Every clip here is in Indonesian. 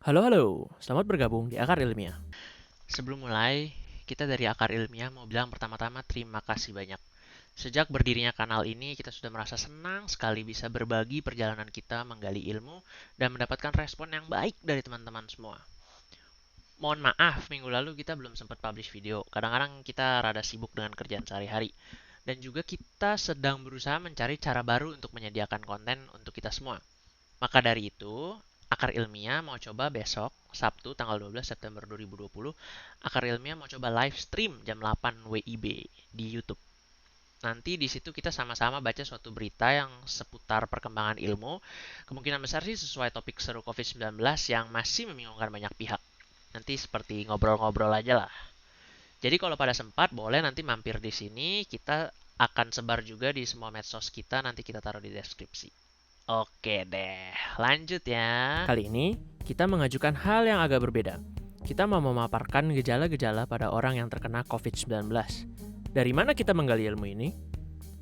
Halo, halo. Selamat bergabung di Akar Ilmiah. Sebelum mulai, kita dari Akar Ilmiah mau bilang pertama-tama terima kasih banyak. Sejak berdirinya kanal ini, kita sudah merasa senang sekali bisa berbagi perjalanan kita menggali ilmu dan mendapatkan respon yang baik dari teman-teman semua. Mohon maaf, minggu lalu kita belum sempat publish video. Kadang-kadang kita rada sibuk dengan kerjaan sehari-hari. Dan juga kita sedang berusaha mencari cara baru untuk menyediakan konten untuk kita semua. Maka dari itu, Akar Ilmiah mau coba besok, Sabtu tanggal 12 September 2020, Akar Ilmiah mau coba live stream jam 8 WIB di YouTube. Nanti di situ kita sama-sama baca suatu berita yang seputar perkembangan ilmu. Kemungkinan besar sih sesuai topik seru COVID-19 yang masih membingungkan banyak pihak. Nanti seperti ngobrol-ngobrol aja lah. Jadi kalau pada sempat boleh nanti mampir di sini, kita akan sebar juga di semua medsos kita, nanti kita taruh di deskripsi. Oke deh, lanjut ya. Kali ini, kita mengajukan hal yang agak berbeda. Kita mau memaparkan gejala-gejala pada orang yang terkena COVID-19. Dari mana kita menggali ilmu ini?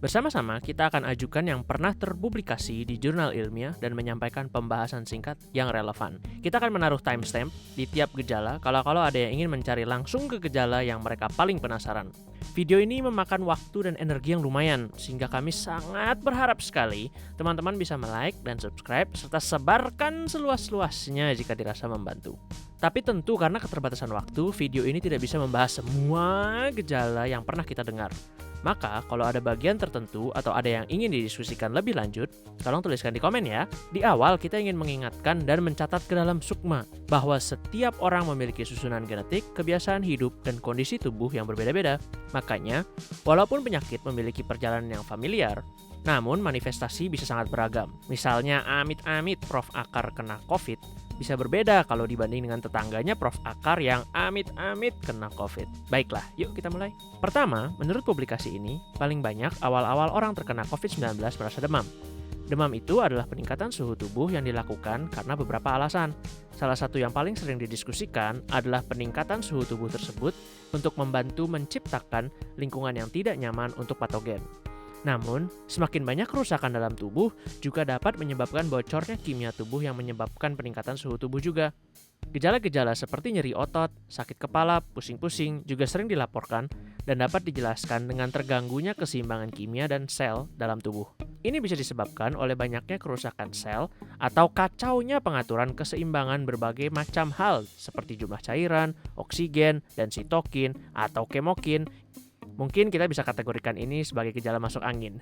Bersama-sama, kita akan ajukan yang pernah terpublikasi di jurnal ilmiah dan menyampaikan pembahasan singkat yang relevan. Kita akan menaruh timestamp di tiap gejala kalau ada yang ingin mencari langsung ke gejala yang mereka paling penasaran. Video ini memakan waktu dan energi yang lumayan, sehingga kami sangat berharap sekali teman-teman bisa like dan subscribe, serta sebarkan seluas-luasnya jika dirasa membantu. Tapi tentu karena keterbatasan waktu, video ini tidak bisa membahas semua gejala yang pernah kita dengar. Maka, kalau ada bagian tertentu atau ada yang ingin didiskusikan lebih lanjut, tolong tuliskan di komen ya. Di awal, kita ingin mengingatkan dan mencatat ke dalam sukma bahwa setiap orang memiliki susunan genetik, kebiasaan hidup, dan kondisi tubuh yang berbeda-beda. Makanya, walaupun penyakit memiliki perjalanan yang familiar, namun manifestasi bisa sangat beragam. Misalnya, amit-amit Prof. Akar kena COVID, bisa berbeda kalau dibanding dengan tetangganya Prof. Akar yang amit-amit kena COVID. Baiklah, yuk kita mulai. Pertama, menurut publikasi ini, paling banyak awal-awal orang terkena COVID-19 merasa demam. Demam itu adalah peningkatan suhu tubuh yang dilakukan karena beberapa alasan. Salah satu yang paling sering didiskusikan adalah peningkatan suhu tubuh tersebut untuk membantu menciptakan lingkungan yang tidak nyaman untuk patogen. Namun, semakin banyak kerusakan dalam tubuh juga dapat menyebabkan bocornya kimia tubuh yang menyebabkan peningkatan suhu tubuh juga. Gejala-gejala seperti nyeri otot, sakit kepala, pusing-pusing juga sering dilaporkan dan dapat dijelaskan dengan terganggunya keseimbangan kimia dan sel dalam tubuh. Ini bisa disebabkan oleh banyaknya kerusakan sel atau kacaunya pengaturan keseimbangan berbagai macam hal seperti jumlah cairan, oksigen, dan sitokin atau kemokin. Mungkin kita bisa kategorikan ini sebagai gejala masuk angin.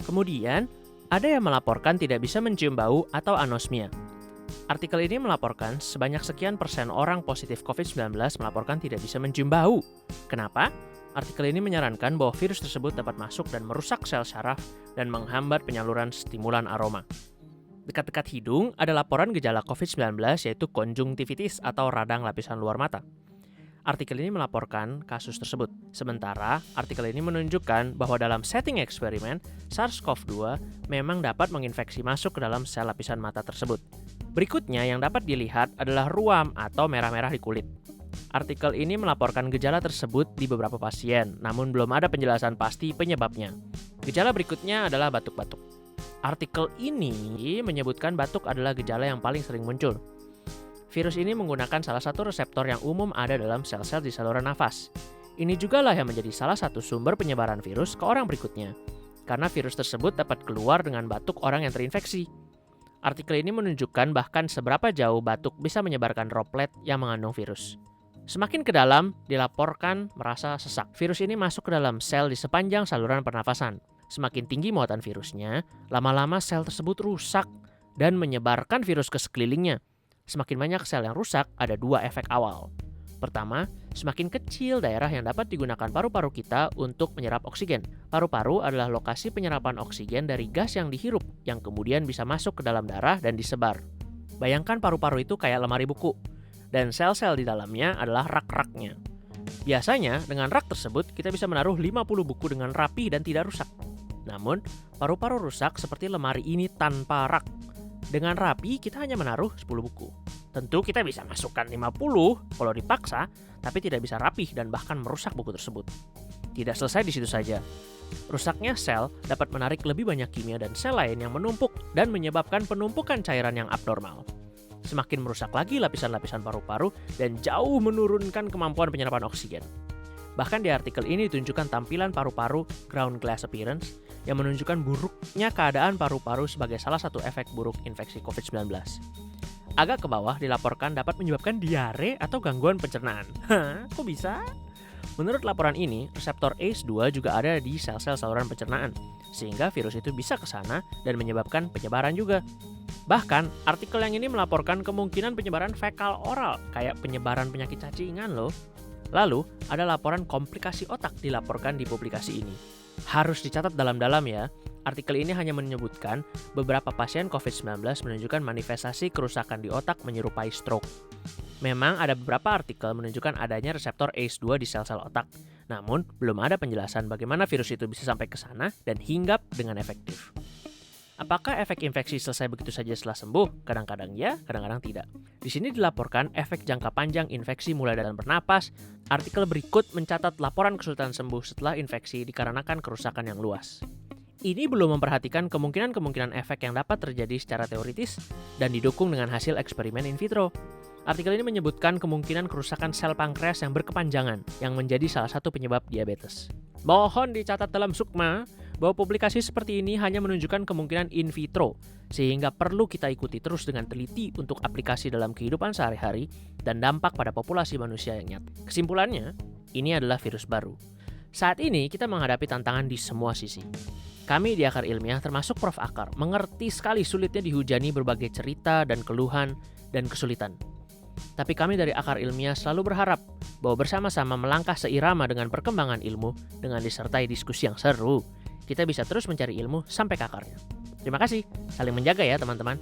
Kemudian, ada yang melaporkan tidak bisa mencium bau atau anosmia. Artikel ini melaporkan sebanyak sekian persen orang positif COVID-19 melaporkan tidak bisa mencium bau. Kenapa? Artikel ini menyarankan bahwa virus tersebut dapat masuk dan merusak sel syaraf dan menghambat penyaluran stimulan aroma. Dekat-dekat hidung ada laporan gejala COVID-19 yaitu konjungtivitis atau radang lapisan luar mata. Artikel ini melaporkan kasus tersebut. Sementara, artikel ini menunjukkan bahwa dalam setting eksperimen, SARS-CoV-2 memang dapat menginfeksi masuk ke dalam sel lapisan mata tersebut. Berikutnya yang dapat dilihat adalah ruam atau merah-merah di kulit. Artikel ini melaporkan gejala tersebut di beberapa pasien, namun belum ada penjelasan pasti penyebabnya. Gejala berikutnya adalah batuk-batuk. Artikel ini menyebutkan batuk adalah gejala yang paling sering muncul. Virus ini menggunakan salah satu reseptor yang umum ada dalam sel-sel di saluran nafas. Ini juga lah yang menjadi salah satu sumber penyebaran virus ke orang berikutnya, karena virus tersebut dapat keluar dengan batuk orang yang terinfeksi. Artikel ini menunjukkan bahkan seberapa jauh batuk bisa menyebarkan droplet yang mengandung virus. Semakin ke dalam, dilaporkan merasa sesak. Virus ini masuk ke dalam sel di sepanjang saluran pernafasan. Semakin tinggi muatan virusnya, lama-lama sel tersebut rusak dan menyebarkan virus ke sekelilingnya. Semakin banyak sel yang rusak, ada dua efek awal. Pertama, semakin kecil daerah yang dapat digunakan paru-paru kita untuk menyerap oksigen. Paru-paru adalah lokasi penyerapan oksigen dari gas yang dihirup, yang kemudian bisa masuk ke dalam darah dan disebar. Bayangkan paru-paru itu kayak lemari buku, dan sel-sel di dalamnya adalah rak-raknya. Biasanya, dengan rak tersebut, kita bisa menaruh 50 buku dengan rapi dan tidak rusak. Namun, paru-paru rusak seperti lemari ini tanpa rak. Dengan rapi, kita hanya menaruh 10 buku. Tentu kita bisa masukkan 50 kalau dipaksa, tapi tidak bisa rapih dan bahkan merusak buku tersebut. Tidak selesai di situ saja. Rusaknya sel dapat menarik lebih banyak kimia dan sel lain yang menumpuk dan menyebabkan penumpukan cairan yang abnormal. semakin merusak lagi lapisan-lapisan paru-paru dan jauh menurunkan kemampuan penyerapan oksigen. Bahkan di artikel ini ditunjukkan tampilan paru-paru ground glass appearance yang menunjukkan buruknya keadaan paru-paru sebagai salah satu efek buruk infeksi COVID-19. Agak ke bawah dilaporkan dapat menyebabkan diare atau gangguan pencernaan. Hah, kok bisa? Menurut laporan ini, reseptor ACE2 juga ada di sel-sel saluran pencernaan, sehingga virus itu bisa ke sana dan menyebabkan penyebaran juga. Bahkan, artikel yang ini melaporkan kemungkinan penyebaran fekal oral, kayak penyebaran penyakit cacingan loh. Lalu, ada laporan komplikasi otak dilaporkan di publikasi ini. Harus dicatat dalam-dalam ya, artikel ini hanya menyebutkan beberapa pasien COVID-19 menunjukkan manifestasi kerusakan di otak menyerupai stroke. Memang ada beberapa artikel menunjukkan adanya reseptor ACE2 di sel-sel otak, namun belum ada penjelasan bagaimana virus itu bisa sampai ke sana dan hinggap dengan efektif. Apakah efek infeksi selesai begitu saja setelah sembuh? Kadang-kadang ya, kadang-kadang tidak. Di sini dilaporkan efek jangka panjang infeksi mulai dari bernapas. Artikel berikut mencatat laporan kesulitan sembuh setelah infeksi dikarenakan kerusakan yang luas. Ini belum memperhatikan kemungkinan-kemungkinan efek yang dapat terjadi secara teoritis dan didukung dengan hasil eksperimen in vitro. Artikel ini menyebutkan kemungkinan kerusakan sel pankreas yang berkepanjangan yang menjadi salah satu penyebab diabetes. Mohon dicatat dalam sukma bahwa publikasi seperti ini hanya menunjukkan kemungkinan in vitro, sehingga perlu kita ikuti terus dengan teliti untuk aplikasi dalam kehidupan sehari-hari dan dampak pada populasi manusia yang nyata. Kesimpulannya, ini adalah virus baru. Saat ini kita menghadapi tantangan di semua sisi. Kami di Akar Ilmiah termasuk Prof. Akar mengerti sekali sulitnya dihujani berbagai cerita dan keluhan dan kesulitan. Tapi kami dari Akar Ilmiah selalu berharap bahwa bersama-sama melangkah seirama dengan perkembangan ilmu dengan disertai diskusi yang seru, kita bisa terus mencari ilmu sampai ke akarnya. Terima kasih, saling menjaga ya teman-teman.